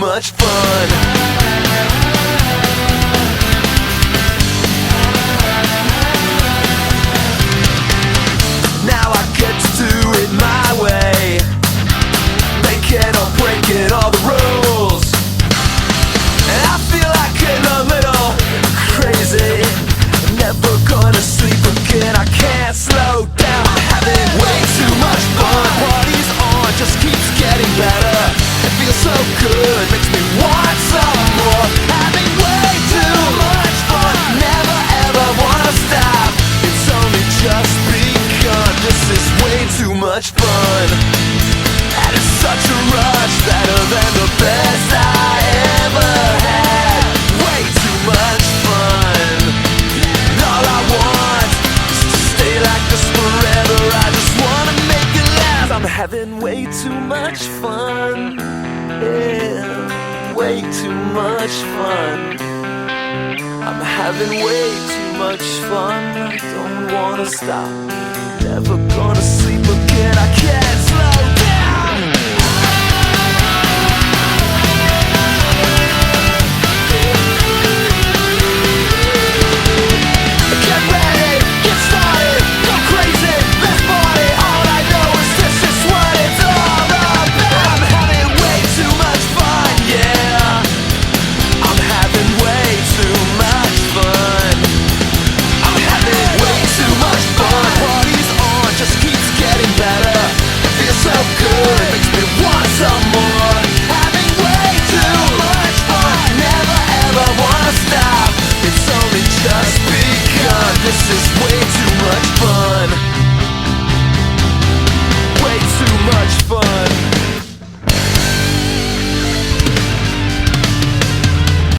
much fun. Now I get to do it my way, making or breaking all the rules. And I feel like getting a little crazy. I'm never gonna sleep again, I can't slow down. I'm having way too much fun. Party's on, just keeps getting better. It feels so good, makes me want some more. Having way too much fun, never ever wanna stop. It's only just begun, this is way too much fun. And it's such a rush, better than the best I ever had. Way too much fun. And all I want is to stay like this forever. I just wanna make it last. I'm having way too much fun. Yeah, way too much fun. I'm having way too much fun. I don't wanna stop. Never gonna sleep again, I can't